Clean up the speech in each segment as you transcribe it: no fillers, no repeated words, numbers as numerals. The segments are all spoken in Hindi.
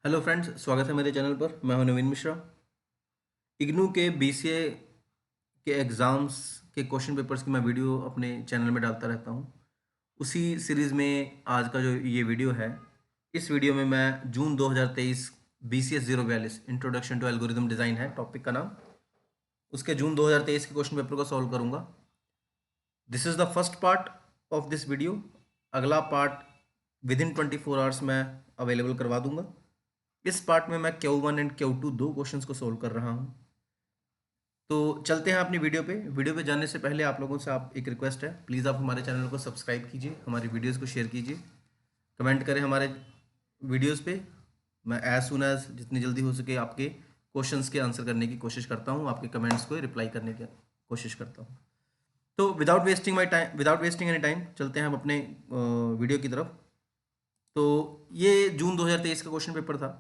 हेलो फ्रेंड्स, स्वागत है मेरे चैनल पर। मैं हूं नवीन मिश्रा। इग्नू के बीसीए के एग्ज़ाम्स के क्वेश्चन पेपर्स की मैं वीडियो अपने चैनल में डालता रहता हूं। उसी सीरीज़ में आज का जो ये वीडियो है, इस वीडियो में मैं June 2023 BCS 042 introduction to algorithm design है टॉपिक का नाम, उसके जून 2023 के क्वेश्चन पेपर को सॉल्व करूंगा। This is the first part of this video. अगला पार्ट विद इन 24 आवर्स मैं अवेलेबल करवा दूंगा। इस पार्ट में मैं Q1 एंड Q2 दो क्वेश्चंस को सोल्व कर रहा हूं। तो चलते हैं अपनी वीडियो पे जाने से पहले आप लोगों से एक रिक्वेस्ट है, प्लीज़ आप हमारे चैनल को सब्सक्राइब कीजिए, हमारी वीडियोस को शेयर कीजिए, कमेंट करें हमारे वीडियोस पे। मैं एज सुन एज जितनी जल्दी हो सके आपके क्वेश्चंस के आंसर करने की कोशिश करता हूँ, आपके कमेंट्स को रिप्लाई करने की कोशिश करता हूँ। तो विदाउट वेस्टिंग एनी टाइम चलते हैं हम अपने वीडियो की तरफ। तो ये जून 2023 का क्वेश्चन पेपर था,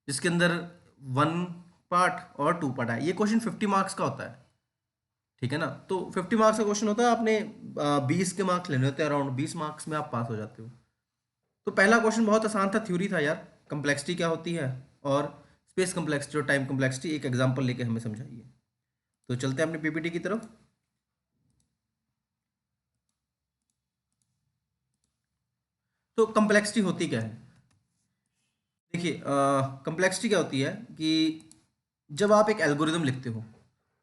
जिसके अंदर 1 पार्ट और 2 पार्ट है। ये क्वेश्चन 50 मार्क्स का होता है, ठीक है ना। तो 50 मार्क्स का क्वेश्चन होता है, आपने 20 के मार्क्स लेने होते हैं, अराउंड 20 मार्क्स में आप पास हो जाते हो। तो पहला क्वेश्चन बहुत आसान था, थ्योरी था यार, कंप्लेक्सिटी क्या होती है और स्पेस कंप्लेक्सिटी और टाइम कंप्लेक्सिटी एक एग्जाम्पल लेके हमें समझाइए। तो चलते हैं अपने पीपीटी की तरफ। तो कंप्लेक्सिटी होती क्या है? देखिए, कंप्लेक्सिटी क्या होती है कि जब आप एक एल्गोरिदम लिखते हो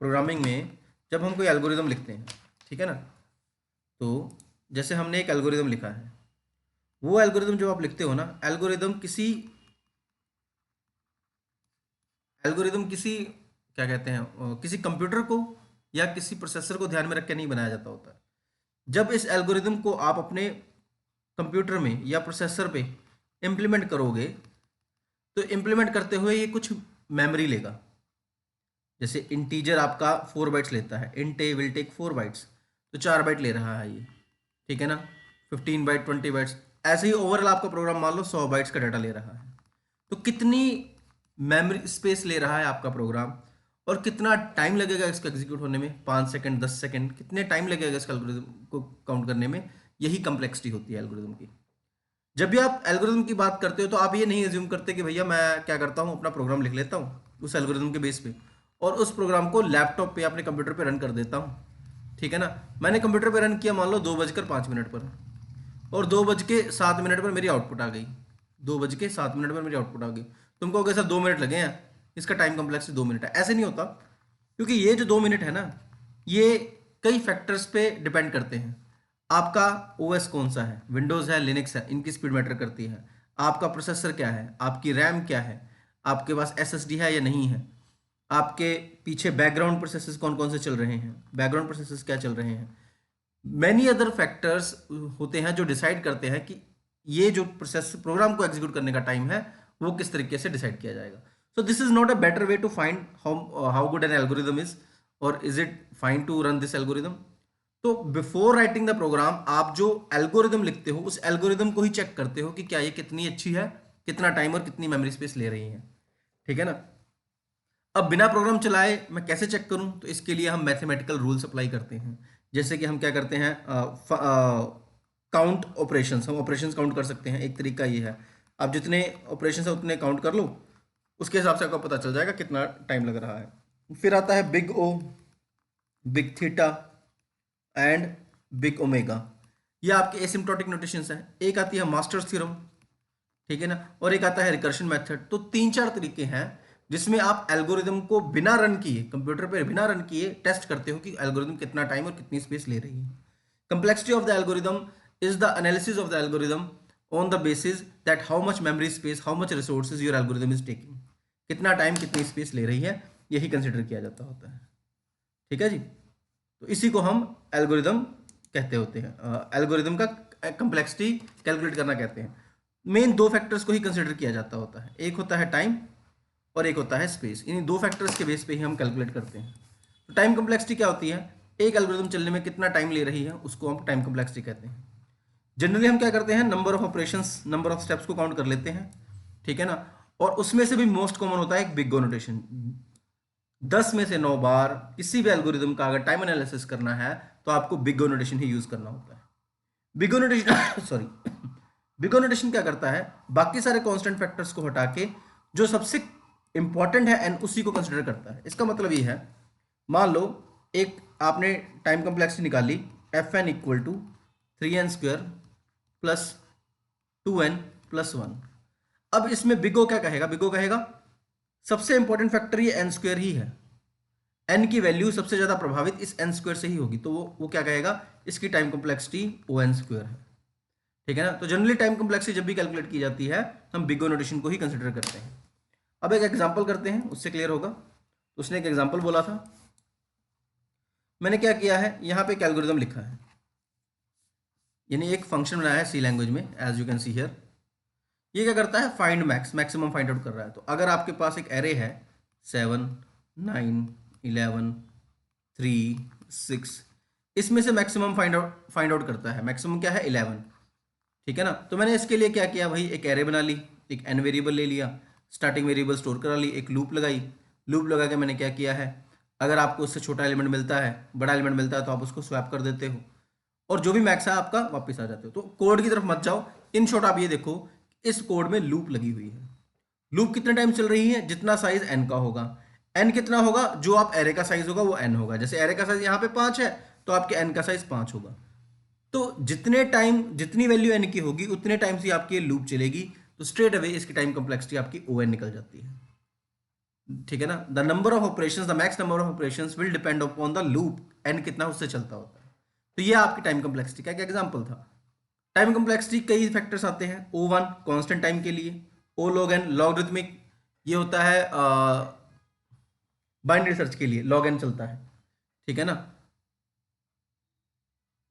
प्रोग्रामिंग में, जब हम कोई एल्गोरिदम लिखते हैं, ठीक है ना, तो जैसे हमने एक एल्गोरिदम लिखा है, वो एल्गोरिदम जब आप लिखते हो ना, एल्गोरिदम किसी क्या कहते हैं, किसी कंप्यूटर को या किसी प्रोसेसर को ध्यान में रख के नहीं बनाया जाता होता है। जब इस एल्गोरिदम को आप अपने कंप्यूटर में या प्रोसेसर पे इम्प्लीमेंट करोगे, तो इम्प्लीमेंट करते हुए ये कुछ मेमोरी लेगा। जैसे इंटीजर आपका 4 बाइट्स लेता है, int a will take 4 bytes, तो 4 बाइट ले रहा है ये, ठीक है ना। 15 बाइट, 20 बाइट्स, ऐसे ही ओवरऑल आपका प्रोग्राम मान लो 100 बाइट्स का डाटा ले रहा है। तो कितनी मेमोरी स्पेस ले रहा है आपका प्रोग्राम और कितना टाइम लगेगा इसको एग्जीक्यूट होने में, 5 सेकंड, 10 सेकंड, कितने टाइम लगेगा इसका एल्गोरिदम को काउंट करने में, यही कंप्लेक्सिटी होती है एल्गोरिदम की। जब भी आप एल्गोरिदम की बात करते हो, तो आप ये नहीं एज्यूम करते कि भैया मैं क्या करता हूँ, अपना प्रोग्राम लिख लेता हूँ उस एल्गोरिदम के बेस पे और उस प्रोग्राम को लैपटॉप पे अपने कंप्यूटर पे रन कर देता हूँ, ठीक है ना। मैंने कंप्यूटर पे रन किया मान लो 2:05 पर, और 2:07 पर मेरी आउटपुट आ गई। 2:07 पर मेरी आउटपुट आ गई। तुम कहोगे सर 2 मिनट लगे हैं, इसका टाइम कॉम्प्लेक्स 2 मिनट है। ऐसे नहीं होता, क्योंकि ये जो 2 मिनट है ना, ये कई फैक्टर्स पे डिपेंड करते हैं। आपका ओएस कौन सा है, विंडोज़ है, लिनक्स है, इनकी स्पीड मैटर करती है। आपका प्रोसेसर क्या है, आपकी रैम क्या है, आपके पास एसएसडी है या नहीं है, आपके पीछे बैकग्राउंड प्रोसेसेस कौन कौन से चल रहे हैं, बैकग्राउंड प्रोसेसेस क्या चल रहे हैं। मैनी अदर फैक्टर्स होते हैं जो डिसाइड करते हैं कि ये जो प्रोसेस प्रोग्राम को एग्जीक्यूट करने का टाइम है, वो किस तरीके से डिसाइड किया जाएगा। So this is not a better way to find how good an algorithm is, और is it fine to run this algorithm. तो बिफोर राइटिंग द प्रोग्राम, आप जो एल्गोरिदम लिखते हो उस एल्गोरिदम को ही चेक करते हो कि क्या ये कितनी अच्छी है, कितना टाइम और कितनी मेमोरी स्पेस ले रही है, ठीक है ना। अब बिना प्रोग्राम चलाए मैं कैसे चेक करूं? तो इसके लिए हम मैथमेटिकल रूल्स अप्लाई करते हैं। जैसे कि हम क्या करते हैं, काउंट ऑपरेशंस, हम ऑपरेशंस काउंट कर सकते हैं। एक तरीका ये है, आप जितने ऑपरेशंस है उतने काउंट कर लो, उसके हिसाब से आपको पता चल जाएगा कितना टाइम लग रहा है। फिर आता है big O, big theta and big omega. ये आपके एसिम्प्टोटिक नोटेशंस हैं। एक आती है मास्टर्स थ्योरम, ठीक है ना, और एक आता है रिकर्शन मेथड। तो 3-4 तरीके हैं जिसमें आप एल्गोरिदम को बिना रन किए, कंप्यूटर पर बिना रन किए टेस्ट करते हो कि एल्गोरिदम कितना टाइम और कितनी स्पेस ले रही है। Complexity of the algorithm is the analysis of the algorithm on the basis that how much memory space, how much resources your algorithm is taking. कितना टाइम, कितनी स्पेस ले रही है, यही कंसिडर किया जाता होता है, ठीक है जी। तो इसी को हम एल्गोरिदम कहते होते हैं, एल्गोरिदम का कंप्लेक्सिटी कैलकुलेट करना कहते हैं। मेन दो फैक्टर्स को ही कंसिडर किया जाता होता है, एक होता है टाइम और एक होता है स्पेस। इन दो फैक्टर्स के बेस पे ही हम कैलकुलेट करते हैं। तो टाइम कंप्लेक्सिटी क्या होती है? एक एल्गोरिदम चलने में कितना टाइम ले रही है, उसको हम टाइम कंप्लेक्सिटी कहते हैं। जनरली हम क्या करते हैं, number of operations, number of steps को काउंट कर लेते हैं, ठीक है ना। और उसमें से भी मोस्ट कॉमन होता है एक बिग ओ नोटेशन। 10 में से 9 बार किसी भी एल्गोरिदम का अगर टाइम एनालिसिस करना है, तो आपको बिग ओ नोटेशन ही यूज करना होता है। बिग ओ नोटेशन सॉरी, बिगो नोटेशन क्या करता है, बाकी सारे कांस्टेंट फैक्टर्स को हटा के जो सबसे इंपॉर्टेंट है एन उसी को कंसिडर करता है। इसका मतलब ये है, मान लो एक आपने टाइम कॉम्प्लेक्सिटी निकाली, f n equal to 3n² plus 2n plus 1। अब इसमें बिगो क्या कहेगा, बिगो कहेगा सबसे इंपॉर्टेंट फैक्टर ये n² ही है, n की वैल्यू सबसे ज्यादा प्रभावित इस n² से ही होगी, तो वो क्या कहेगा, इसकी टाइम कॉम्प्लेक्सिटी on² है। ठीक है ना। तो जनरली टाइम कॉम्प्लेक्सिटी जब भी कैलकुलेट की जाती है हम बिगो नोटेशन को ही कंसिडर करते हैं। अब एक एग्जांपल करते हैं, उससे क्लियर होगा। उसने एक एग्जांपल बोला था, मैंने क्या किया है, यहां पे एक एल्गोरिथम लिखा है, यानी एक फंक्शन बनाया है सी लैंग्वेज में, as you can see here. ये क्या करता है, find max, maximum find out कर रहा है। तो अगर आपके पास एक एरे है 7 9 11 3 6, इसमें से मैक्सिमम फाइंड आउट करता है, मैक्सिमम क्या है 11। ठीक है ना। तो मैंने इसके लिए क्या किया भाई, एक एरे बना ली, एक एन वेरिएबल ले लिया, स्टार्टिंग वेरिएबल स्टोर करा ली, एक लूप लगाई, लूप लगा के मैंने क्या किया है, अगर आपको उससे छोटा एलिमेंट मिलता है, बड़ा एलिमेंट मिलता है, तो आप उसको स्वैप कर देते हो और जो भी मैक्स है आपका वापस आ जाते हो। तो कोड की तरफ मत जाओ, इन शॉर्ट आप ये देखो इस कोड में लूप लगी हुई है। लूप कितने टाइम चल रही है, जितना साइज एन का होगा। एन कितना होगा, जो आप एरे का साइज होगा वो एन होगा। जैसे एरे का साइज यहाँ पे 5 है तो आपके एन का साइज 5 होगा। तो जितने टाइम, जितनी वैल्यू एन की होगी उतने टाइम से आपकी लूप चलेगी, तो स्ट्रेट अवे इसकी टाइम कॉम्प्लेक्सिटी आपकी ओ एन निकल जाती है। ठीक है ना। The number of operations, the max number of operations will depend upon the loop, n कितना उससे चलता होता है। तो ये आपकी टाइम कॉम्प्लेक्सिटी का एक एग्जांपल था। टाइम कॉम्प्लेक्सिटी कई फैक्टर्स आते हैं, O1 कांस्टेंट टाइम के लिए, O log n लॉगरिथमिक, ये होता है बाइनरी सर्च के लिए log n चलता है। ठीक है ना।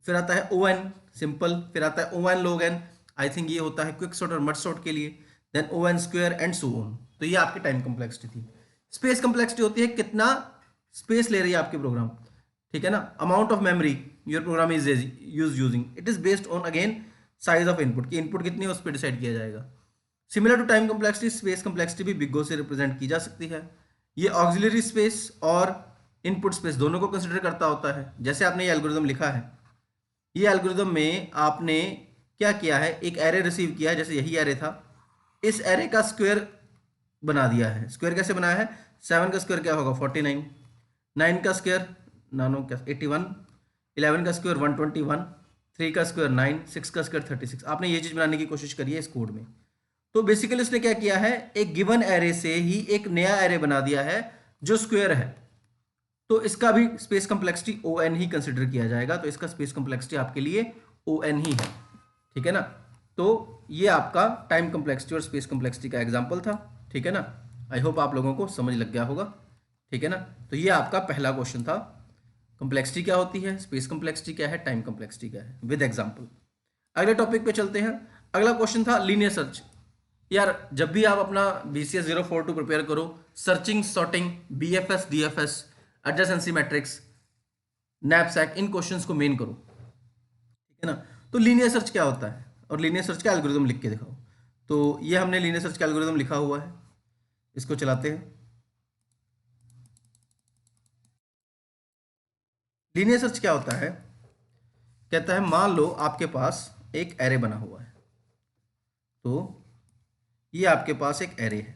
फिर आता है ON सिंपल, फिर आता है O1 log n, I think ये होता है क्विक सॉर्ट और मर्ज सॉर्ट के लिए, then On² and so on. तो ये आपकी टाइम कॉम्प्लेक्सिटी थी। स्पेस कॉम्प्लेक्सिटी होती है कितना स्पेस ले रही है आपके प्रोग्राम। ठीक है ना। Amount of memory your program is using, it is based on again size of input, की इनपुट कितनी है उस पर डिसाइड किया जाएगा। Similar to time complexity, space complexity भी बिग ओ से रिप्रेजेंट की जा सकती है। ये ऑक्सिलरी स्पेस और इनपुट स्पेस दोनों को कंसिडर करता होता है। जैसे आपने ये एल्गोरिथम लिखा है, ये एल्गोरिथम में आपने क्या किया है, एक एरे रिसीव किया है, जैसे यही एरे था, इस एरे का स्क्वायर बना दिया है। स्क्वायर कैसे बनाया है, 7 का स्क्वायर क्या होगा 49, 9 का स्क्वायर नानो क्या 81, 11 का स्क्वायर 121, 3 का स्क्वायर 9, 6 का स्क्वायर 36। आपने ये चीज़ बनाने की कोशिश करी है इस कोड में। तो बेसिकली उसने क्या किया है, एक गिवन एरे से ही एक नया एरे बना दिया है जो स्क्वायर है। तो इसका भी स्पेस कॉम्प्लेक्सिटी ओ एन ही कंसिडर किया जाएगा। तो इसका स्पेस कॉम्प्लेक्सिटी आपके लिए ओ एन ही है। ठीक है ना। तो ये आपका टाइम कॉम्प्लेक्सिटी और स्पेस कॉम्प्लेक्सिटी का एग्जांपल था। ठीक है ना। आई होप आप लोगों को समझ लग गया होगा। ठीक है ना। तो ये आपका पहला क्वेश्चन था, कॉम्प्लेक्सिटी क्या होती है, स्पेस कॉम्प्लेक्सिटी क्या है, टाइम कॉम्प्लेक्सिटी क्या है, विद एग्जांपल। अगले टॉपिक पे चलते हैं। अगला क्वेश्चन था लीनियर सर्च। यार जब भी आप अपना BCS 042 प्रिपेयर करो, searching, sorting, BFS, DFS, adjacency matrix, knapsack, इन क्वेश्चंस को मेन करो। ठीक है ना। तो लीनियर सर्च क्या होता है और लीनियर सर्च का एल्गोरिथम लिख के दिखाओ। तो ये हमने लीनियर सर्च का एल्गोरिथम लिखा हुआ है, इसको चलाते हैं। लीनियर सर्च क्या होता है, कहता है मान लो आपके पास एक एरे बना हुआ है। तो ये आपके पास एक एरे है।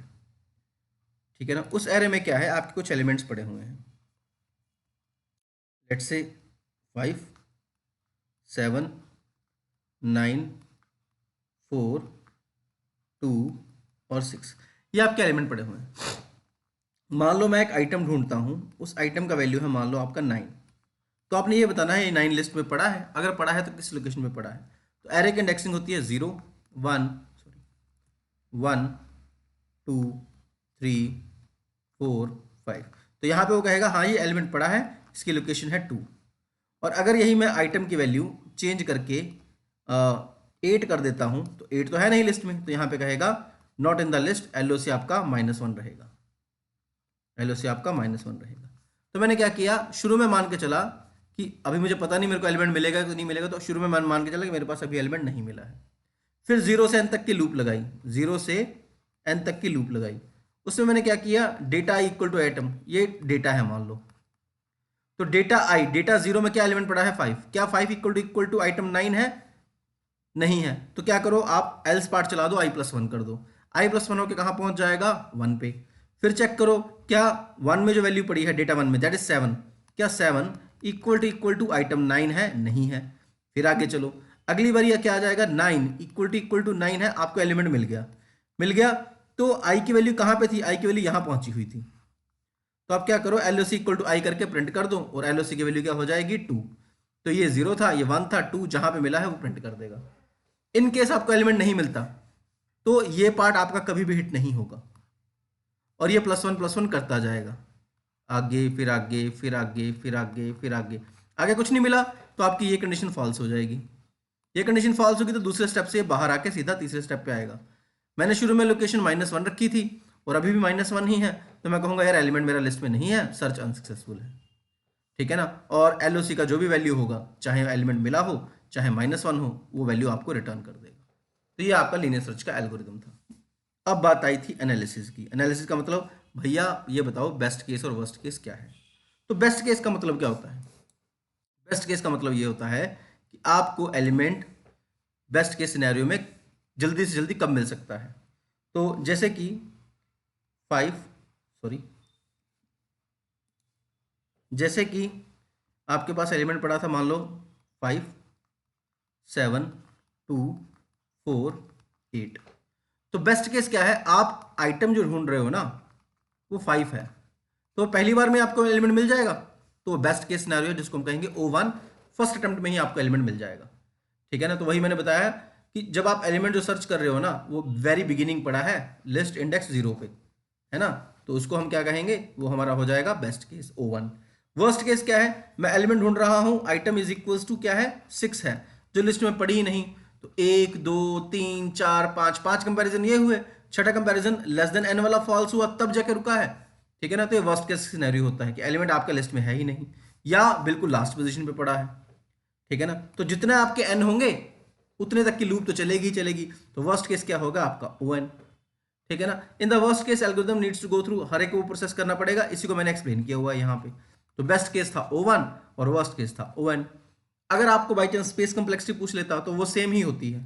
ठीक है ना। उस एरे में क्या है, आपके कुछ एलिमेंट्स पड़े हुए हैं, लेट्स से 5 7 9 4 2 और 6, ये आपके एलिमेंट पड़े हुए हैं। मान लो मैं एक आइटम ढूंढता हूं, उस आइटम का वैल्यू है मान लो आपका 9। तो आपने ये बताना है ये 9 लिस्ट में पड़ा है, अगर पड़ा है तो किस लोकेशन में पड़ा है। तो एरे की इंडेक्सिंग होती है 0 1 1 2 3 4 5। तो यहाँ पे वो कहेगा हाँ ये एलिमेंट पड़ा है, इसकी लोकेशन है 2। और अगर यही मैं आइटम की वैल्यू चेंज करके 8 कर देता हूँ, तो 8 तो है नहीं लिस्ट में, तो यहाँ पे कहेगा not in the list, LOC आपका -1 रहेगा, LOC आपका -1 रहेगा। तो मैंने क्या किया, शुरू में मान के चला कि अभी मुझे पता नहीं मेरे को एलिमेंट मिलेगा कि नहीं मिलेगा, तो शुरू में मान के चला कि मेरे पास अभी एलिमेंट नहीं मिला है। फिर 0 से n तक की लूप लगाई, 0 से n तक की लूप लगाई। उसमें मैंने क्या किया, data i equal to item, ये डेटा है मान लो। तो डेटा i, डेटा 0 में क्या एलिमेंट पड़ा है 5, क्या 5 इक्वल टू आइटम 9 है, नहीं है, तो क्या करो आप एल्स पार्ट चला दो, i+1 कर दो, i+1 होके कहाँ पहुंच जाएगा 1 पे। फिर चेक करो क्या 1 में जो वैल्यू पड़ी है डेटा 1 में दैट इज 7, क्या 7 इक्वल टू आइटम 9 है? नहीं है। फिर आगे चलो, अगली बार यह क्या आ जाएगा 9 इक्वल टू 9 है, आपको एलिमेंट मिल गया। मिल गया तो आई की वैल्यू कहाँ पे थी? आई की वैल्यू यहाँ पहुंची हुई थी, तो आप क्या करो LOC इक्वल टू आई करके प्रिंट कर दो, और LOC की वैल्यू क्या हो जाएगी 2। तो ये 0 था, ये 1 था, 2 जहां पे मिला है वो प्रिंट कर देगा। इन केस आपको एलिमेंट नहीं मिलता तो ये पार्ट आपका कभी भी हिट नहीं होगा, और ये +1 करता जाएगा, आगे फिर आगे फिर आगे फिर आगे फिर आगे। आगे कुछ नहीं मिला तो आपकी ये कंडीशन फॉल्स हो जाएगी। ये कंडीशन फॉल्स होगी तो दूसरे स्टेप से बाहर आके सीधा तीसरे स्टेप पे आएगा। मैंने शुरू में लोकेशन -1 रखी थी और अभी भी -1 ही है, तो मैं कहूँगा यार एलिमेंट मेरा लिस्ट में नहीं है, सर्च अनसक्सेसफुल है। ठीक है ना। और LOC का जो भी वैल्यू होगा, चाहे एलिमेंट मिला हो चाहे -1 हो, वो वैल्यू आपको रिटर्न कर देगा। तो ये आपका लीनियर सर्च का एल्गोरिदम था। अब बात आई थी एनालिसिस की। एनालिसिस का मतलब भैया ये बताओ बेस्ट केस और वर्स्ट केस क्या है। तो बेस्ट केस का मतलब क्या होता है? बेस्ट केस का मतलब ये होता है कि आपको एलिमेंट बेस्ट केस सिनेरियो में जल्दी से जल्दी कब मिल सकता है। तो जैसे कि 5 सॉरी जैसे कि आपके पास एलिमेंट पड़ा था, मान लो 5 7 2 4 8। तो बेस्ट केस क्या है? आप आइटम जो ढूंढ रहे हो ना वो 5 है, तो पहली बार में आपको एलिमेंट मिल जाएगा, तो बेस्ट केस सिनेरियो जिसको हम कहेंगे O1, फर्स्ट अटेम्प्ट में ही आपको एलिमेंट मिल जाएगा। ठीक है ना। तो वही मैंने बताया कि जब आप एलिमेंट जो सर्च कर रहे हो ना वो वेरी बिगिनिंग पड़ा है, लिस्ट इंडेक्स 0 पे है ना, तो उसको हम क्या कहेंगे? वो हमारा हो जाएगा best case O1। Worst case क्या है? मैं एलिमेंट ढूंढ रहा हूं, आइटम इज इक्वल्स टू क्या है 6 है, जो लिस्ट में पड़ी ही नहीं, तो 1 2 3 4 5 कंपैरिजन ये हुए, छठा कंपैरिजन लेस देन n वाला फॉल्स हुआ, तब जाके रुका है। ठीक है ना। तो ये वर्स्ट केस सिनेरियो होता है कि एलिमेंट आपका लिस्ट में है ही नहीं या बिल्कुल लास्ट पोजीशन पे पड़ा है। ठीक है ना। तो जितने आपके n होंगे उतने तक की लूप तो चलेगी ही चलेगी। तो वर्स्ट केस क्या होगा आपका ON। ठीक है ना। In the worst case algorithm needs to go through, हर एक को प्रोसेस करना पड़ेगा, इसी को मैंने एक्सप्लेन किया हुआ है यहाँ पे। तो बेस्ट केस था O1 और वर्स्ट केस था ON। अगर आपको बाई चांस स्पेस कम्प्लेक्सिटी पूछ लेता तो वो सेम ही होती है।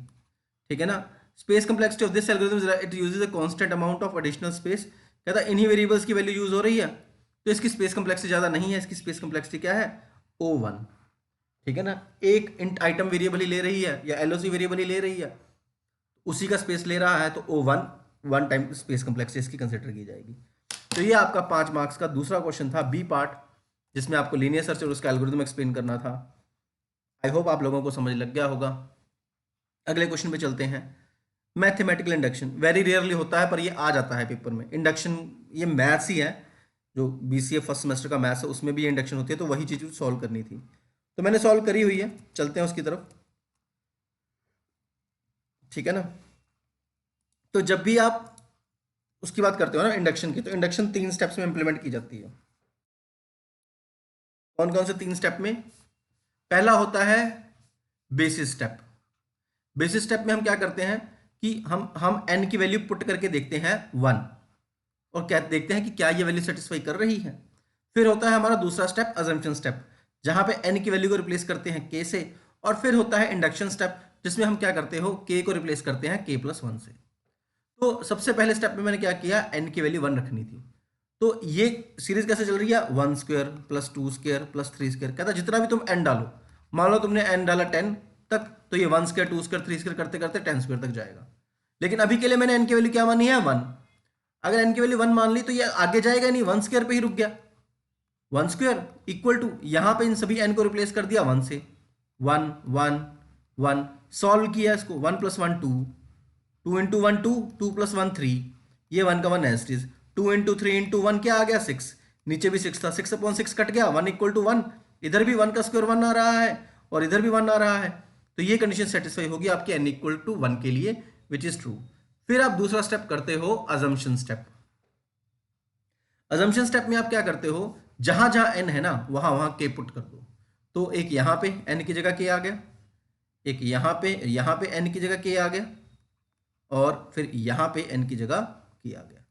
ठीक है ना। Space complexity of this algorithm it uses a constant amount of additional space. कहता है इन्हीं वेरिएबल्स की वैल्यू यूज हो रही है, तो इसकी स्पेस कम्प्लेक्सिटी ज्यादा नहीं है, इसकी स्पेस कम्प्लेक्सिटी क्या है O1। ठीक है ना। एक इंट आइटम वेरिएबल ही ले रही है या LOC वेरिएबल ही ले रही है, उसी का स्पेस ले रहा है, तो O1 one time space complexity इसकी कंसिडर की जाएगी। तो ये आपका 5 मार्क्स का दूसरा क्वेश्चन था, बी पार्ट, जिसमें आपको लीनियर सर्च और उसका एल्गोरिथम एक्सप्लेन करना था। आई होप आप लोगों को समझ लग गया होगा। अगले क्वेश्चन पे चलते हैं। मैथमेटिकल इंडक्शन वेरी रेयरली होता है पर ये आ जाता है पेपर में। इंडक्शन ये मैथ्स ही है, जो BCA फर्स्ट सेमेस्टर का मैथ्स है उसमें भी ये इंडक्शन होती है, तो वही चीज़ सॉल्व करनी थी, तो मैंने सॉल्व करी हुई है, चलते हैं उसकी तरफ। ठीक है ना। तो जब भी आप उसकी बात करते हो ना इंडक्शन की, तो इंडक्शन 3 स्टेप्स में इंप्लीमेंट की जाती है। कौन कौन से 3 स्टेप में? पहला होता है बेसिस स्टेप। बेसिस स्टेप में हम क्या करते हैं कि हम n की वैल्यू पुट करके देखते हैं 1, और क्या देखते हैं कि क्या ये वैल्यू सेटिस्फाई कर रही है। फिर होता है हमारा दूसरा स्टेप अजम्पशन स्टेप, जहां पे n की वैल्यू को रिप्लेस करते हैं k से। और फिर होता है इंडक्शन स्टेप, जिसमें हम क्या करते हो k को रिप्लेस करते हैं k+1 से। तो सबसे पहले स्टेप में मैंने क्या किया, n की वैल्यू 1 रखनी थी। तो ये सीरीज कैसे चल रही है, 1 square plus 2 square plus 3 square. कहता है जितना भी तुम n डालो, मान लो तुमने n डाला 10 तक, तो ये 1 स्क्वायर 2 स्क्वायर 3 स्क्वायर करते करते 10 स्क्वायर तक जाएगा। लेकिन अभी के लिए मैंने n की वैल्यू क्या मानी है 1। अगर n की वैल्यू 1 मान ली तो ये आगे जाएगा नहीं, 1 स्क्वायर पे ही रुक गया। 1 स्क्वायर इक्वल टू, यहां पे इन सभी n को रिप्लेस कर दिया 1 से, 1 1 1, सॉल्व किया इसको, 1 + 1 2, 2 × 1 2, 2 + 1 3, ये 1 का 1 एज इट इज, 2 × 3 × 1 क्या आ गया 6, नीचे भी 6 था, 6/6 कट गया, 1 = 1, इधर भी 1 का स्क्वायर 1 आ रहा है और इधर भी 1 आ रहा है, तो ये कंडीशन सेटिस्फाई होगी आपके n = 1 के लिए, विच इज ट्रू। फिर आप दूसरा स्टेप करते हो अजम्पशन स्टेप। अजम्पशन स्टेप में आप क्या करते हो, जहां जहां n है ना वहां वहां k पुट कर दो। तो एक यहां पे n की जगह k आ गया, एक यहां पे n की जगह k आ गया, और फिर यहां पे n की जगह k आ गया।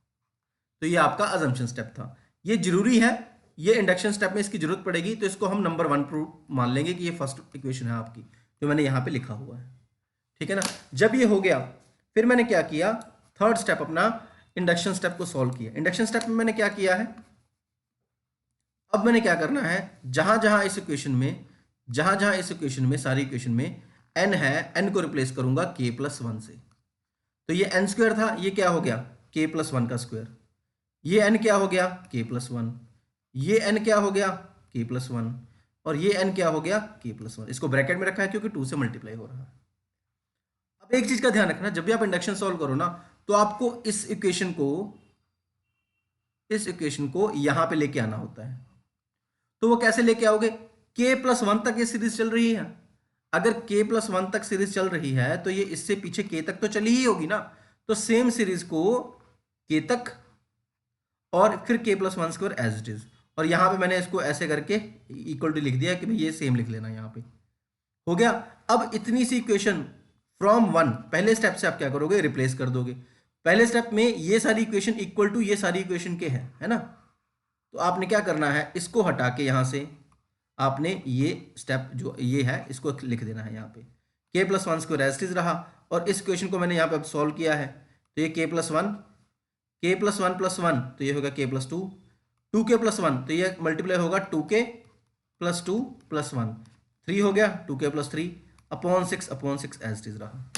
तो ये आपका अजम्पशन स्टेप था। ये जरूरी है, ये इंडक्शन स्टेप में इसकी जरूरत पड़ेगी, तो इसको हम नंबर 1 प्रूफ मान लेंगे कि ये फर्स्ट इक्वेशन है आपकी, जो मैंने यहां पे लिखा हुआ है। ठीक है ना। जब ये हो गया फिर मैंने क्या किया, थर्ड स्टेप अपना इंडक्शन स्टेप को सॉल्व किया। इंडक्शन स्टेप में मैंने क्या किया है, अब मैंने क्या करना है, जहां जहां इस इक्वेशन में सारी इक्वेशन में n है, n को रिप्लेस करूंगा k+1 से। तो ये n स्क्वायर था, ये क्या हो गया k+1 का स्क्वायर। ये n क्या हो गया k+1, ये n क्या हो गया k+1, और ये n क्या हो गया k+1। इसको ब्रैकेट में रखा है क्योंकि 2 से मल्टीप्लाई हो रहा है। अब एक चीज का ध्यान रखना, जब भी आप इंडक्शन सॉल्व करो ना, तो आपको इस इक्वेशन को यहां पे लेके आना होता है। तो वो कैसे लेके आओगे, k+1 तक ये सीरीज चल रही है। अगर k+1 तक सीरीज चल रही है तो ये इससे पीछे k तक तो चली ही होगी ना। तो सेम सीरीज को k तक और फिर k+1 square as it is, और यहां पे मैंने इसको ऐसे करके इक्वल टू लिख दिया कि भाई ये सेम लिख लेना, यहां पे हो गया। अब इतनी सी इक्वेशन फ्रॉम 1 पहले स्टेप से आप क्या करोगे, रिप्लेस कर दोगे। पहले स्टेप में ये सारी इक्वेशन इक्वल टू ये सारी इक्वेशन के है ना। तो आपने क्या करना है, इसको हटा के यहां से आपने ये स्टेप जो ये है इसको लिख देना है यहाँ पे, k+1 square as it is रहा। और इस क्वेश्चन को मैंने यहाँ पे अब सॉल्व किया है, तो ये k+1 तो ये होगा k+2, 2k+1 तो ये मल्टीप्लाई होगा 2k+2+1, 3 हो गया 2k+3 upon 6 as it is रहा।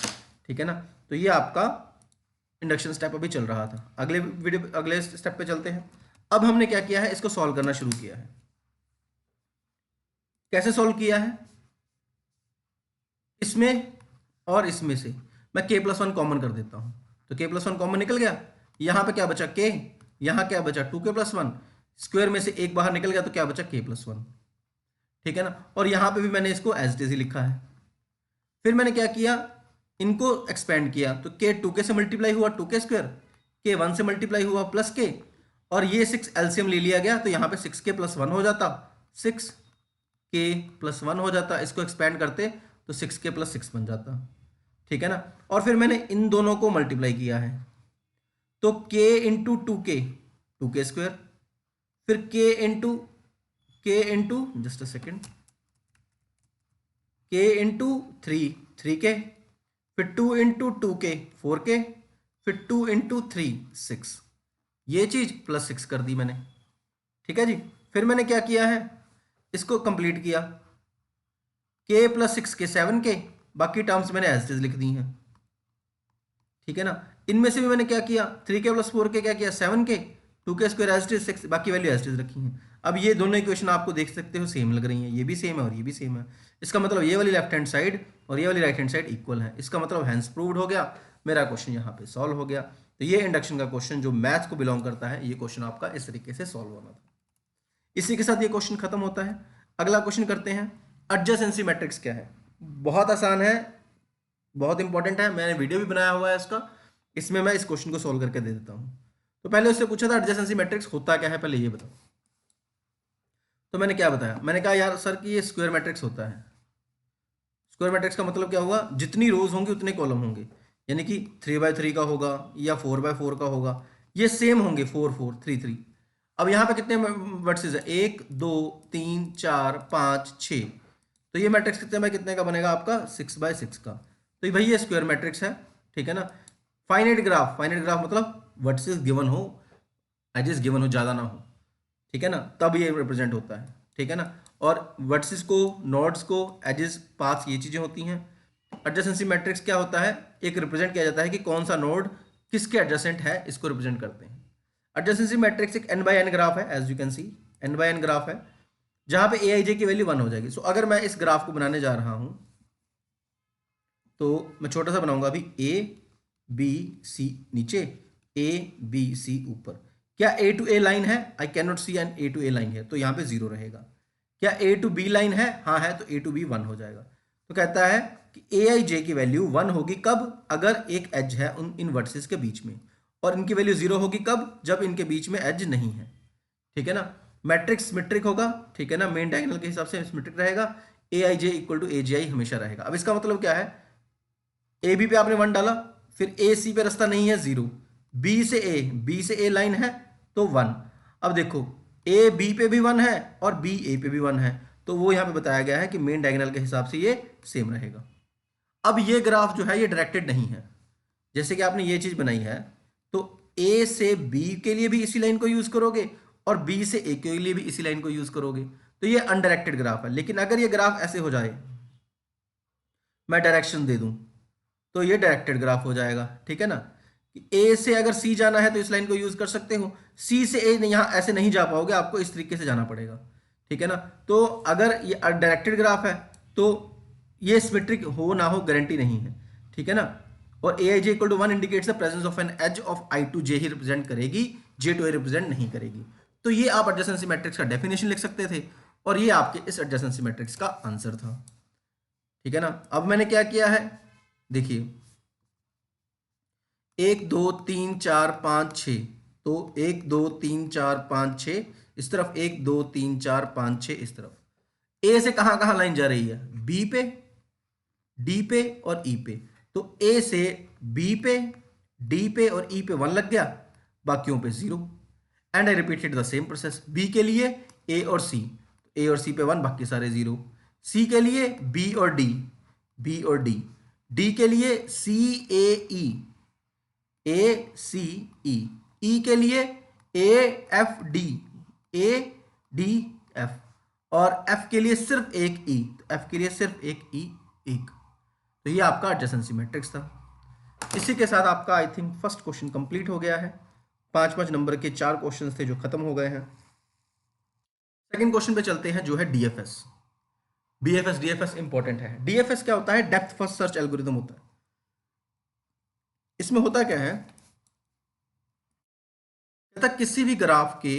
ठीक है ना। तो ये आपका इंडक्शन स्टेप अभी चल रहा था। अगले स्टेप पे चलते हैं। अब हमने क्या किया है, इसको सॉल्व करना शुरू किया है। कैसे सॉल्व किया है, इसमें और इसमें से मैं k+1 कॉमन कर देता हूं, तो k+1 कॉमन निकल गया। यहां पे क्या बचा k, यहां क्या बचा 2k+1, स्क्वायर में से एक बाहर निकल गया तो क्या बचा k+1। ठीक है ना। और यहां पे भी मैंने इसको एज इट इज ही लिखा है। फिर मैंने क्या किया, इनको एक्सपेंड किया, तो k 2k से मल्टीप्लाई हुआ 2k स्क्वायर, k 1 से मल्टीप्लाई हुआ प्लस k, और ये 6 एलसीएम ले लिया गया तो यहां पे 6k+1 हो जाता, 6k+1 हो जाता। इसको एक्सपेंड करते तो 6k+6 बन जाता। ठीक है ना। और फिर मैंने इन दोनों को मल्टीप्लाई किया है, तो k इंटू 2k स्क्वायर, फिर k into just a second, k into 3k, फिर 2 इंटू 2k 4k, फिर 2 इंटू 3 6, ये चीज प्लस 6 कर दी मैंने। ठीक है जी। फिर मैंने क्या किया है, इसको कंप्लीट किया, k+6 के 7k, बाकी टर्म्स मैंने एज इट इज लिख दी हैं। ठीक है ना। इनमें से भी मैंने क्या किया, 3k+4k क्या किया 7k, 2k square as it is 6, बाकी वैल्यू एज इट इज रखी हैं। अब ये दोनों इक्वेशन आपको देख सकते हो सेम लग रही हैं, ये भी सेम है और ये भी सेम है। इसका मतलब ये वाली लेफ्ट हैंड साइड और ये वाली राइट हैंड साइड इक्वल है। इसका मतलब हैंस प्रूव्ड हो गया, मेरा क्वेश्चन यहाँ पे सॉल्व हो गया। तो ये इंडक्शन का क्वेश्चन जो मैथ्स को बिलोंग करता है, ये क्वेश्चन आपका इस तरीके से सॉल्व होना था। इसी के साथ ये क्वेश्चन खत्म होता है। अगला क्वेश्चन करते हैं, एडजेसेंसी मैट्रिक्स क्या है। बहुत आसान है, बहुत इंपॉर्टेंट है, मैंने वीडियो भी बनाया हुआ है इसका, इसमें मैं इस क्वेश्चन को सॉल्व करके दे देता हूं। तो पहले उससे पूछा था एडजेसेंसी मैट्रिक्स होता क्या है, पहले ये बताओ। तो मैंने क्या बताया, मैंने कहा यार सर कि ये स्क्वायर मैट्रिक्स होता है। स्क्वायर मैट्रिक्स का मतलब क्या हुआ, जितनी रोज होंगी उतने कॉलम होंगे, यानी कि 3x3 का होगा या 4x4 का होगा, ये सेम होंगे 4 4 3 3। अब यहाँ पे कितने वर्सेस है, 1 2 3 4 5 6, तो ये मैट्रिक्स कितने बाय कितने का बनेगा आपका 6x6 का। तो भाई ये स्क्वायर मैट्रिक्स है। ठीक है ना। फाइनाइट ग्राफ मतलब वर्सेस गिवन हो, एजेस गिवन हो, ज्यादा ना हो। ठीक है ना, तब ये रिप्रेजेंट होता है। ठीक है ना। और वर्सेस को, नोड्स को, एजेस, पाथ्स, ये चीजें होती हैं। एडजेसेंसी मैट्रिक्स क्या होता है, एक रिप्रेजेंट किया जाता है कि कौन सा नोड किसके एडजेसेंट है, इसको रिप्रेजेंट करते हैं। एडजेसेंसी मैट्रिक्स एक n/n ग्राफ है, as you can see n/n graph है, जहां पे aij की वैल्यू 1 हो जाएगी। सो अगर मैं इस ग्राफ को बनाने जा रहा हूं तो मैं छोटा सा बनाऊंगा अभी, a b c नीचे, a b c ऊपर। क्या a टू a लाइन है, I can not see n a to a line है, तो यहां पे 0 रहेगा। क्या a टू b लाइन है, हाँ है, तो a टू b 1 हो जाएगा। तो कहता है कि aij की वैल्यू 1 होगी कब, अगर एक एज है इन वर्सेस के बीच में, और इनकी वैल्यू 0 होगी कब, जब इनके बीच में एज नहीं है। ठीक है ना। मैट्रिक्स सिमेट्रिक होगा। ठीक है ना, मेन डायगोनल के हिसाब से सिमेट्रिक रहेगा, aij इक्वल टू aji हमेशा रहेगा। अब इसका मतलब क्या है, ए बी पे आपने 1 डाला, फिर ए सी पे रास्ता नहीं है 0, बी से ए लाइन है तो 1। अब देखो ए बी पे भी 1 है और बी ए पे भी 1 है, तो वो यहां पे बताया गया है कि मेन डायगोनल के हिसाब से ये सेम रहेगा। अब ये ग्राफ जो है ये डायरेक्टेड नहीं है। जैसे कि आपने ये चीज बनाई है, तो ए से बी के लिए भी इसी लाइन को यूज करोगे और बी से ए के लिए भी इसी लाइन को यूज करोगे, तो ये अनडायरेक्टेड ग्राफ है। लेकिन अगर ये ग्राफ ऐसे हो जाए, मैं डायरेक्शन दे दूं, तो ये डायरेक्टेड ग्राफ हो जाएगा। ठीक है ना, ए से अगर सी जाना है तो इस लाइन को यूज कर सकते हो, सी से ए यहां ऐसे नहीं जा पाओगे, आपको इस तरीके से जाना पड़ेगा। ठीक है ना, तो अगर ये डायरेक्टेड ग्राफ है तो ये सिमेट्रिक हो ना हो गारंटी नहीं है। ठीक है ना, और a i j equal to 1 indicates the presence of an edge of i to j ही रिप्रेजेंट करेगी, जे टू ए रिप्रेजेंट नहीं करेगी। तो ये आप एडजेसेंसी मैट्रिक्स का डेफिनेशन लिख सकते थे और ये आपके इस एडजेसेंसी मैट्रिक्स का आंसर था। ठीक है ना, अब मैंने क्या किया है, देखिए 1 2 3 4 5 6, तो 1 2 3 4 5 6 इस तरफ, 1 2 3 4 5 6 इस तरफ। ए से कहां कहां लाइन जा रही है, बी पे, डी पे और ई पे। तो ए से बी पे, डी पे और ई पे 1 लग गया, बाकियों पे 0। And I repeated the same process b के लिए, ए और सी, ए और सी पे 1, बाकी सारे 0। सी के लिए बी और डी, बी और डी, डी के लिए सी ए ई, ए सी ई, ई के लिए A F D, A D F, और एफ के लिए सिर्फ एक ई, एफ के लिए सिर्फ एक ई, एक। तो ये आपका एडजेसेंसी मैट्रिक्स था। इसी के साथ आपका I think first question complete हो गया है। 5-5 नंबर के 4 क्वेश्चंस थे जो खत्म हो गए हैं। सेकंड क्वेश्चन पे चलते हैं, जो है डीएफएस। बीएफएस, डीएफएस इंपॉर्टेंट है। डीएफएस क्या होता है, डेप्थ फर्स्ट सर्च एल्गोरिथम होता है। इसमें होता क्या है, तक किसी भी ग्राफ के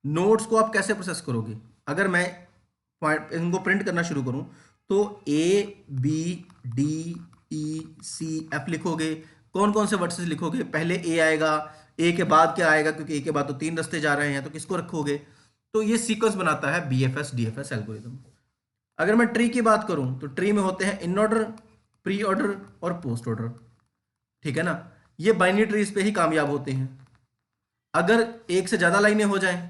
नोड्स को आप कैसे प्रोसेस करोगे। अगर मैं इनको प्रिंट करना शुरू करूं तो a b d e c f लिखोगे। कौन कौन से वर्सेस लिखोगे, पहले ए आएगा, ए के बाद क्या आएगा, क्योंकि ए के बाद तो 3 रास्ते जा रहे हैं, तो किसको रखोगे। तो ये सीक्वेंस बनाता है बीएफएस डीएफएस एल्गोरिथम। अगर मैं ट्री की बात करूं तो ट्री में होते हैं इन ऑर्डर, प्री ऑर्डर और पोस्ट ऑर्डर। ठीक है ना, ये बाइनरी ट्रीज पे ही कामयाब होते हैं। अगर एक से ज्यादा लाइनें हो जाएं,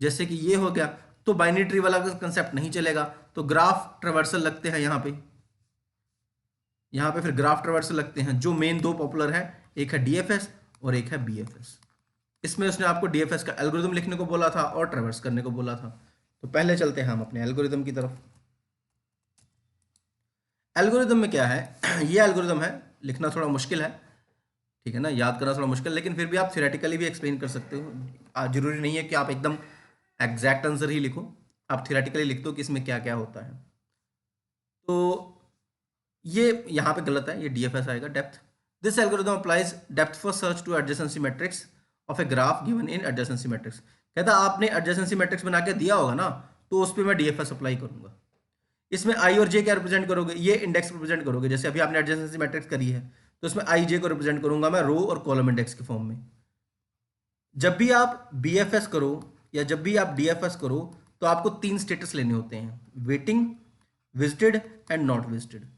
जैसे कि ये हो गया, तो बाइनरी ट्री वाला कंसेप्ट नहीं चलेगा। तो ग्राफ ट्रेवर्सल लगते हैं यहाँ पे फिर ग्राफ ट्रेवर्सल लगते हैं। जो मेन 2 पॉपुलर है, एक है डीएफएस और एक है बीएफएस। इसमें उसने आपको डीएफएस का एल्गोरिथम लिखने को बोला था और ट्रेवर्स करने को बोला था। तो पहले चलते हैं हम अपने एल्गोरिथम की तरफ। एल्गोरिथम में क्या है, ये एल्गोरिथम है, लिखना थोड़ा मुश्किल है, ठीक है ना, याद करना थोड़ा मुश्किल, लेकिन फिर भी आप थियोरेटिकली भी एक्सप्लेन कर सकते हो। जरूरी नहीं है कि आप एकदम एग्जैक्ट आंसर ही लिखो, आप थियोरेटिकली लिख दो कि इसमें क्या क्या होता है। तो ये यहाँ पे गलत है, ये डीएफएस आएगा, depth. This algorithm applies depth first search to adjacency matrix of a graph given in adjacency matrix. कहता आपने एडजेसेंसी मैट्रिक्स बना के दिया होगा ना, तो उस पर मैं डीएफएस अप्लाई करूंगा। इसमें आई और जे क्या रिप्रेजेंट करोगे, ये इंडेक्स रिप्रेजेंट करोगे। जैसे अभी आपने एडजेसेंसी मैट्रिक्स करी है, तो इसमें आई जे को रिप्रेजेंट करूंगा मैं रो और कॉलम इंडेक्स के फॉर्म में। जब भी आप बीएफएस करो या जब भी आप डीएफएस करो, तो आपको 3 स्टेटस लेने होते हैं, waiting, visited and not visited.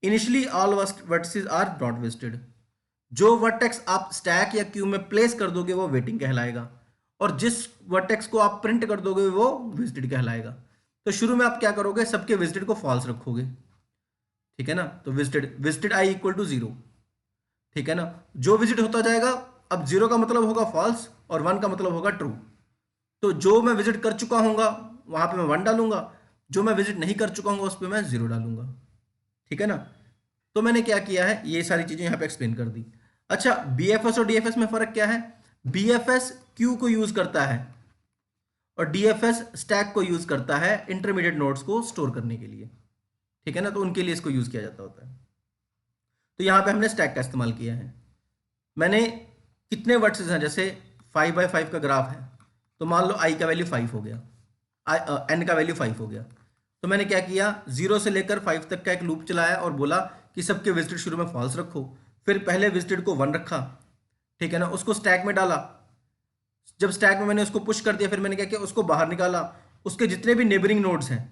Initially all vertices are not visited. जो वर्टेक्स आप स्टैक या क्यू में प्लेस कर दोगे वो वेटिंग कहलाएगा, और जिस वर्टेक्स को आप प्रिंट कर दोगे वो विजिटेड कहलाएगा। तो शुरू में आप क्या करोगे, सबके विजिटेड को फॉल्स रखोगे। ठीक है ना, तो विजिटेड आई इक्वल टू 0। ठीक है ना, जो विजिट होता जाएगा, अब 0 का मतलब होगा फॉल्स और 1 का मतलब होगा ट्रू। तो जो मैं विजिट कर चुका हूंगा वहां पे मैं 1 डालूंगा, जो मैं विजिट नहीं कर चुका हूंगा उस पर मैं 0 डालूंगा। ठीक है ना, तो मैंने क्या किया है, ये सारी चीजें यहां पे एक्सप्लेन कर दी। अच्छा, बीएफएस और डीएफएस में फर्क क्या है, बीएफएस क्यू को यूज करता है और डीएफएस स्टैक को यूज करता है इंटरमीडिएट नोड्स को स्टोर करने के लिए। ठीक है ना, तो उनके लिए इसको यूज किया जाता होता है। तो यहां पे हमने स्टैक का इस्तेमाल किया है। मैंने कितने वर्सेस हैं, जैसे 5 बाय 5 का ग्राफ है, तो मान लो आई का वैल्यू 5 हो गया, एन का वैल्यू 5 हो गया। तो मैंने क्या किया, 0 से लेकर 5 तक का एक लूप चलाया और बोला कि सबके विजिटेड शुरू में फॉल्स रखो। फिर पहले विजिटेड को 1 रखा, ठीक है ना, उसको स्टैक में डाला। जब स्टैक में मैंने उसको पुश कर दिया, फिर मैंने क्या किया, उसको बाहर निकाला। उसके जितने भी नेबरिंग नोड्स हैं,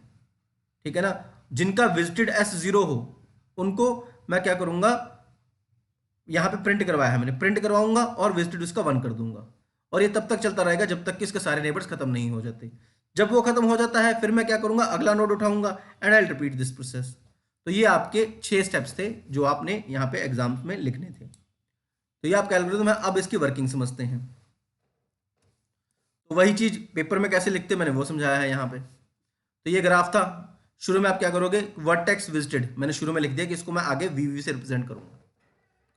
ठीक है ना, जिनका विजिटेड S0 हो, उनको मैं क्या करूंगा, यहां पे प्रिंट करवाया है मैंने, प्रिंट करवाऊंगा और विजिटेड उसका 1 कर दूंगा। और ये तब तक चलता रहेगा जब तक कि इसके सारे नेबर्स खत्म नहीं हो जाते। जब वो खत्म हो जाता है, फिर मैं क्या करूंगा, अगला नोड उठाऊंगा and I will repeat this process. तो ये आपके 6 स्टेप्स थे जो आपने यहाँ पे एग्जाम्स में लिखने थे। तो ये आपका एल्गोरिथम है। अब इसकी वर्किंग समझते हैं। तो वही चीज पेपर में कैसे लिखते मैंने वो समझाया है यहाँ पे। तो ये ग्राफ था। शुरू में आप क्या करोगे, वर्टेक्स विजिटेड मैंने शुरू में लिख दिया कि इसको मैं आगे वीवी से रिप्रेजेंट करूंगा,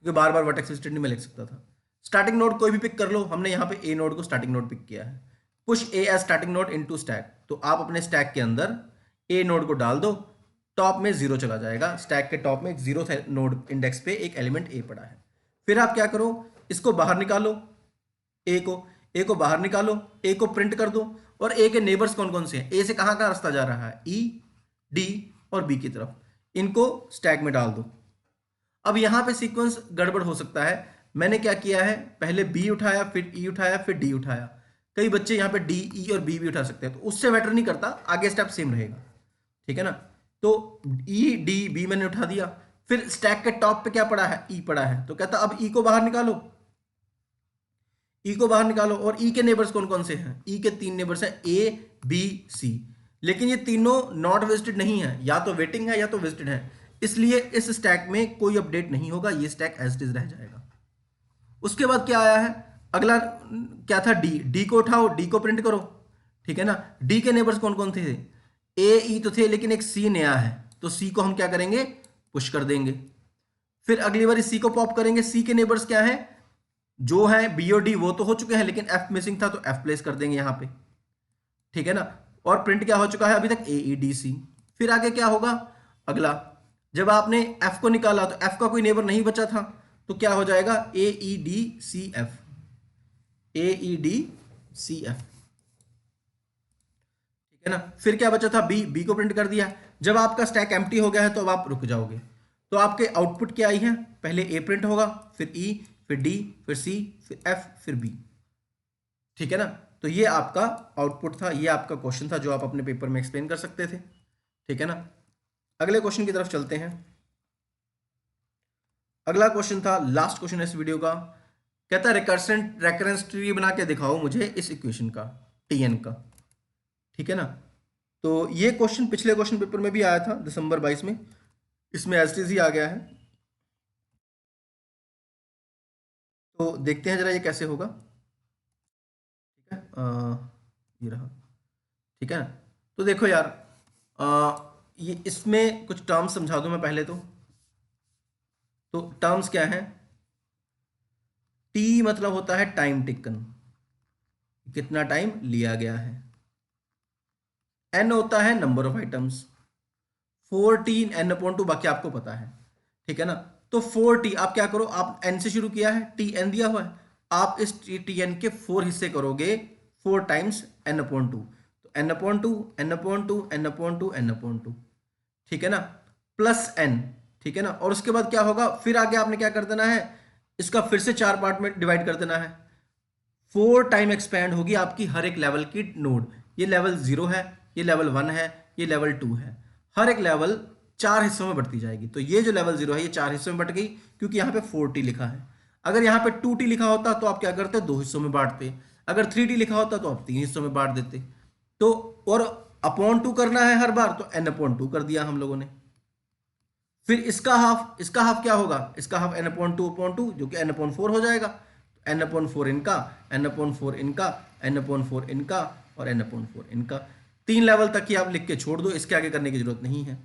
क्योंकि बार बार वर्टेक्स विजिटेड नहीं मैं लिख सकता था। स्टार्टिंग नोड कोई भी पिक कर लो, हमने यहाँ पे ए नोड को स्टार्टिंग नोड पिक किया है। Push A as starting node into stack, तो आप अपने स्टैक के अंदर ए नोड को डाल दो, टॉप में 0 चला जाएगा। स्टैक के टॉप में एक 0 नोड इंडेक्स पे एक एलिमेंट ए पड़ा है। फिर आप क्या करो, इसको बाहर निकालो, ए को बाहर निकालो, ए को प्रिंट कर दो, और ए के नेबर्स कौन कौन से हैं, ए से कहाँ कहाँ रास्ता जा रहा है, ई, डी और बी की तरफ, इनको स्टैक में डाल दो। अब यहां पे सीक्वेंस गड़बड़ हो सकता है। मैंने क्या किया है, पहले बी उठाया, फिर ई उठाया, फिर डी उठाया। कई बच्चे यहां पे डी, ई और बी भी उठा सकते हैं, तो उससे मैटर नहीं करता, आगे स्टेप सेम रहेगा, ठीक है ना। तो ई, डी, बी मैंने उठा दिया। फिर स्टैक के टॉप पे क्या पड़ा है, ई पड़ा है, तो कहता अब ई को बाहर निकालो, ई को बाहर निकालो। और ई के नेबर्स कौन कौन से हैं, ई के 3 नेबर्स हैं, ए, बी, सी। लेकिन ये तीनों नॉट विजिटेड नहीं है, या तो वेटिंग है या तो विजिटेड है, इसलिए इस स्टैक में कोई अपडेट नहीं होगा, ये स्टैक एज इट इज रह जाएगा। उसके बाद क्या आया है, अगला क्या था, डी, डी को उठाओ, डी को प्रिंट करो, ठीक है ना। डी के नेबर्स कौन कौन थे, ए, ई तो थे, लेकिन एक सी नया है, तो सी को हम क्या करेंगे, पुश कर देंगे। फिर अगली बार सी को पॉप करेंगे। सी के नेबर्स क्या है, जो है बी और डी वो तो हो चुके हैं, लेकिन एफ मिसिंग था, तो एफ प्लेस कर देंगे यहां पे, ठीक है ना। और प्रिंट क्या हो चुका है अभी तक, ए, ई, डी, सी। फिर आगे क्या होगा, अगला जब आपने एफ को निकाला तो एफ का कोई नेबर नहीं बचा था, तो क्या हो जाएगा, ए, ई, डी, सी, एफ, ए, ई, डी, सी, एफ, ठीक है ना। फिर क्या बचा था, बी, बी को प्रिंट कर दिया। जब आपका स्टैक एम्प्टी हो गया है तो अब आप रुक जाओगे। तो आपके आउटपुट क्या आई है, पहले ए प्रिंट होगा, फिर ई, फिर डी, फिर सी, फिर एफ, फिर बी, ठीक है ना। तो ये आपका आउटपुट था, ये आपका क्वेश्चन था जो आप अपने पेपर में एक्सप्लेन कर सकते थे, ठीक है ना। अगले क्वेश्चन की तरफ चलते हैं। अगला क्वेश्चन था, लास्ट क्वेश्चन है इस वीडियो का। कहता है रेकरेंस ट्री बना के दिखाओ मुझे इस इक्वेशन का, टीएन का, ठीक है ना। तो ये क्वेश्चन पिछले क्वेश्चन पेपर में भी आया था दिसंबर 22 में, इसमें एज इट इज ही आ गया है। तो देखते हैं जरा ये कैसे होगा, ठीक है। ये रहा, ठीक है ना। तो देखो यार, ये इसमें कुछ टर्म्स समझा दूं मैं पहले तो टर्म्स क्या है, टी मतलब होता है टाइम टेकन, कितना टाइम लिया गया है। एन होता है नंबर ऑफ आइटम्स, 14 n/2 बाकी आपको पता है, ठीक है ना। तो 4t आप क्या करो, आप n से शुरू किया है, टी एन दिया हुआ है, आप इस टी एन के 4 हिस्से करोगे, 4 टाइम्स n/2, तो n/2, n/2, n/2, n/2, ठीक है ना, प्लस n, ठीक है ना। और उसके बाद क्या होगा, फिर आगे आपने क्या कर देना है, इसका फिर से 4 पार्ट में डिवाइड कर देना है। 4 टाइम एक्सपैंड होगी आपकी हर एक लेवल की नोड। ये लेवल 0 है, ये लेवल 1 है, ये लेवल 2 है, हर एक लेवल 4 हिस्सों में बढ़ती जाएगी। तो ये जो लेवल 0 है ये 4 हिस्सों में बढ़ गई, क्योंकि यहाँ पे 4t लिखा है। अगर यहाँ पे 2t लिखा होता तो आप क्या करते, 2 हिस्सों में बांटते। अगर 3t लिखा होता तो आप 3 हिस्सों में बांट देते। तो और अपॉन 2 करना है हर बार, तो n/2 कर दिया हम लोगों ने। फिर इसका हाफ क्या होगा, इसका हाफ n/2/2 जो कि n/4 हो जाएगा। n/4 इनका, n/4 इनका, n/4 इनका और n/4 इनका। 3 लेवल तक ही आप लिख के छोड़ दो, इसके आगे करने की जरूरत नहीं है,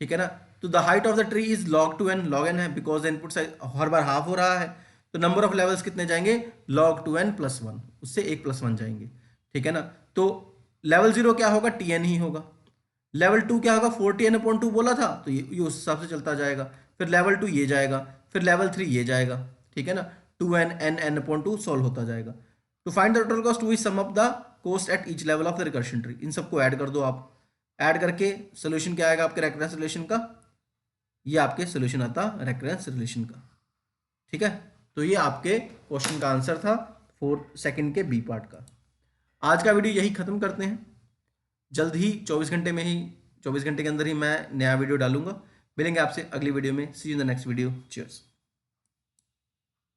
ठीक है ना। तो the height of the tree is log2n, log n है because input size her bar half हो रहा है। तो नंबर ऑफ लेवल्स कितने जाएंगे, log2n + 1, उससे 1 + 1 जाएंगे, ठीक है ना। तो लेवल 0 क्या होगा, tn ही होगा। लेवल 2 क्या होगा, 40n/2 बोला था, तो ये उस हिसाब से चलता जाएगा। फिर लेवल 2 ये जाएगा, फिर लेवल 3 ये जाएगा, ठीक है ना। 2n n/2 सॉल्व होता जाएगा। To find the total cost we sum up the cost at each level of the recursion tree. इन सबको ऐड कर दो आप, ऐड करके सोल्यूशन क्या आएगा आपके रेकरेंस रिलेशन का, ये आपके सोल्यूशन आता रेकरेंस रिलेशन का, ठीक है। तो ये आपके क्वेश्चन का आंसर था 4 सेकंड के बी पार्ट का। आज का वीडियो यही खत्म करते हैं। जल्द ही 24 घंटे के अंदर ही मैं नया वीडियो डालूंगा। मिलेंगे आपसे अगली वीडियो में। See you in the next video. Cheers.